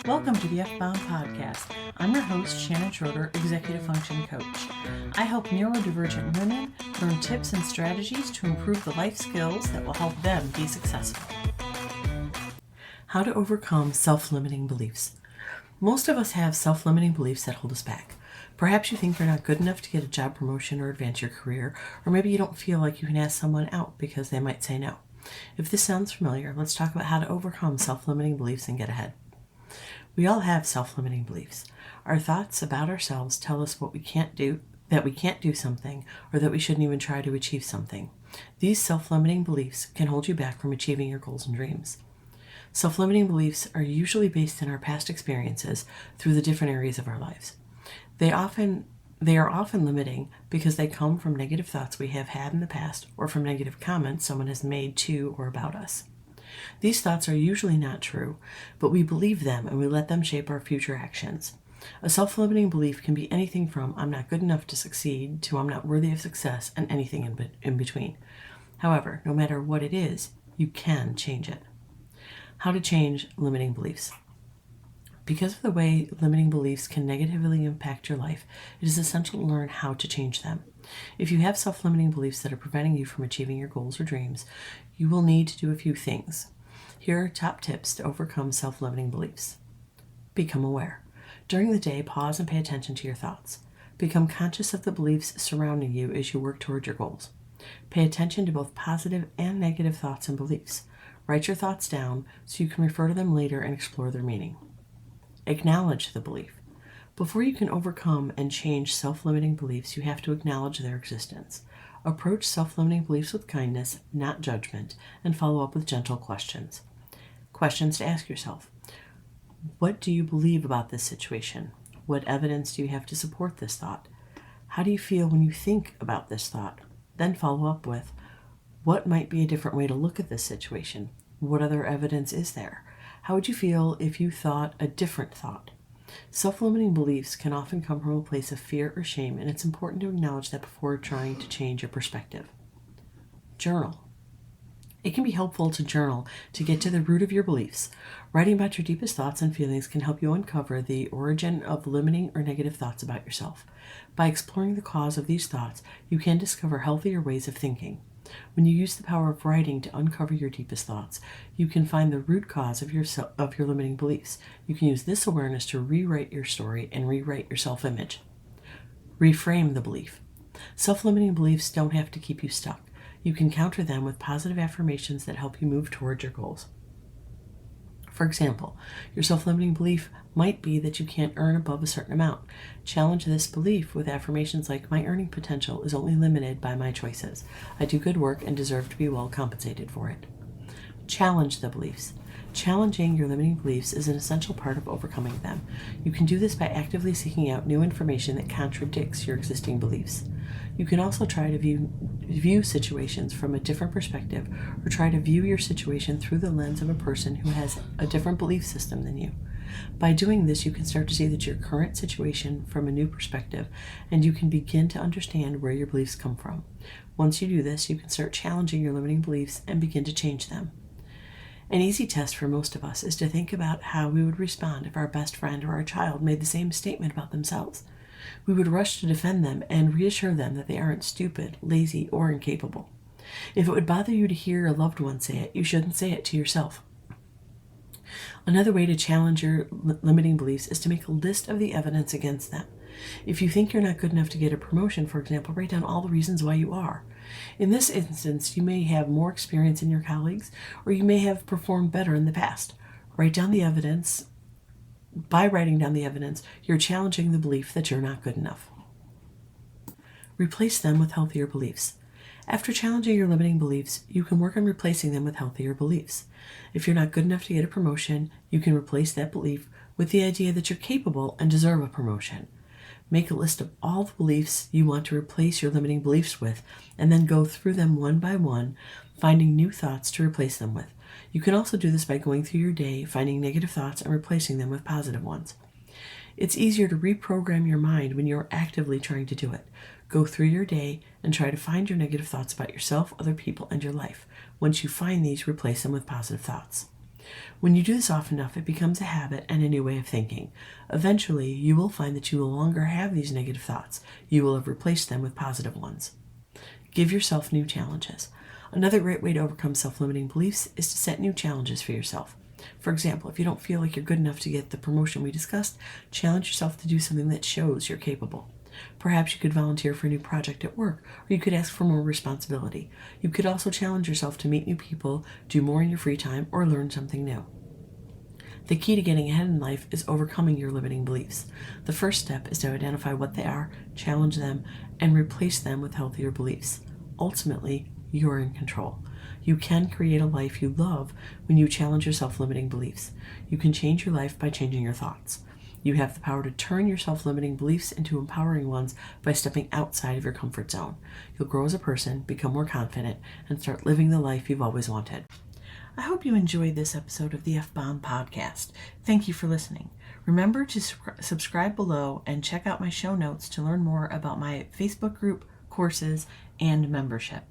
Welcome to the F-Bound Podcast. I'm your host, Shannon Schroeder, Executive Function Coach. I help neurodivergent women learn tips and strategies to improve the life skills that will help them be successful. How to overcome self-limiting beliefs. Most of us have self-limiting beliefs that hold us back. Perhaps you think you're not good enough to get a job promotion or advance your career, or maybe you don't feel like you can ask someone out because they might say no. If this sounds familiar, let's talk about how to overcome self-limiting beliefs and get ahead. We all have self-limiting beliefs. Our thoughts about ourselves tell us what we can't do, that we can't do something, or that we shouldn't even try to achieve something. These self-limiting beliefs can hold you back from achieving your goals and dreams. Self-limiting beliefs are usually based in our past experiences through the different areas of our lives. They are often limiting because they come from negative thoughts we have had in the past or from negative comments someone has made to or about us. These thoughts are usually not true, but we believe them and we let them shape our future actions. A self-limiting belief can be anything from I'm not good enough to succeed to I'm not worthy of success and anything in between. However, no matter what it is, you can change it. How to change limiting beliefs. Because of the way limiting beliefs can negatively impact your life, it is essential to learn how to change them. If you have self-limiting beliefs that are preventing you from achieving your goals or dreams, you will need to do a few things. Here are top tips to overcome self-limiting beliefs. Become aware. During the day, pause and pay attention to your thoughts. Become conscious of the beliefs surrounding you as you work toward your goals. Pay attention to both positive and negative thoughts and beliefs. Write your thoughts down so you can refer to them later and explore their meaning. Acknowledge the belief. Before you can overcome and change self-limiting beliefs, you have to acknowledge their existence. Approach self-limiting beliefs with kindness, not judgment, and follow up with gentle questions. Questions to ask yourself. What do you believe about this situation? What evidence do you have to support this thought? How do you feel when you think about this thought? Then follow up with, what might be a different way to look at this situation? What other evidence is there? How would you feel if you thought a different thought? Self-limiting beliefs can often come from a place of fear or shame, and it's important to acknowledge that before trying to change your perspective. Journal. It can be helpful to journal to get to the root of your beliefs. Writing about your deepest thoughts and feelings can help you uncover the origin of limiting or negative thoughts about yourself. By exploring the cause of these thoughts, you can discover healthier ways of thinking. When you use the power of writing to uncover your deepest thoughts, you can find the root cause of your limiting beliefs. You can use this awareness to rewrite your story and rewrite your self-image. Reframe the belief. Self-limiting beliefs don't have to keep you stuck. You can counter them with positive affirmations that help you move toward your goals. For example, your self-limiting belief might be that you can't earn above a certain amount. Challenge this belief with affirmations like, my earning potential is only limited by my choices. I do good work and deserve to be well compensated for it. Challenge the beliefs. Challenging your limiting beliefs is an essential part of overcoming them. You can do this by actively seeking out new information that contradicts your existing beliefs. You can also try to view situations from a different perspective, or try to view your situation through the lens of a person who has a different belief system than you. By doing this, you can start to see that your current situation from a new perspective, and you can begin to understand where your beliefs come from. Once you do this, you can start challenging your limiting beliefs and begin to change them. An easy test for most of us is to think about how we would respond if our best friend or our child made the same statement about themselves. We would rush to defend them and reassure them that they aren't stupid, lazy, or incapable. If it would bother you to hear your loved one say it, you shouldn't say it to yourself. Another way to challenge your limiting beliefs is to make a list of the evidence against them. If you think you're not good enough to get a promotion, for example, write down all the reasons why you are. In this instance, you may have more experience than your colleagues, or you may have performed better in the past. Write down the evidence. By writing down the evidence, you're challenging the belief that you're not good enough. Replace them with healthier beliefs. After challenging your limiting beliefs, you can work on replacing them with healthier beliefs. If you're not good enough to get a promotion, you can replace that belief with the idea that you're capable and deserve a promotion. Make a list of all the beliefs you want to replace your limiting beliefs with, and then go through them one by one, finding new thoughts to replace them with. You can also do this by going through your day, finding negative thoughts and replacing them with positive ones. It's easier to reprogram your mind when you're actively trying to do it. Go through your day and try to find your negative thoughts about yourself, other people, and your life. Once you find these, replace them with positive thoughts. When you do this often enough, it becomes a habit and a new way of thinking. Eventually, you will find that you no longer have these negative thoughts. You will have replaced them with positive ones. Give yourself new challenges. Another great way to overcome self-limiting beliefs is to set new challenges for yourself. For example, if you don't feel like you're good enough to get the promotion we discussed, challenge yourself to do something that shows you're capable. Perhaps you could volunteer for a new project at work, or you could ask for more responsibility. You could also challenge yourself to meet new people, do more in your free time, or learn something new. The key to getting ahead in life is overcoming your limiting beliefs. The first step is to identify what they are, challenge them, and replace them with healthier beliefs. Ultimately, you're in control. You can create a life you love when you challenge your self-limiting beliefs. You can change your life by changing your thoughts. You have the power to turn your self-limiting beliefs into empowering ones by stepping outside of your comfort zone. You'll grow as a person, become more confident, and start living the life you've always wanted. I hope you enjoyed this episode of the F-Bomb Podcast. Thank you for listening. Remember to subscribe below and check out my show notes to learn more about my Facebook group, courses, and membership.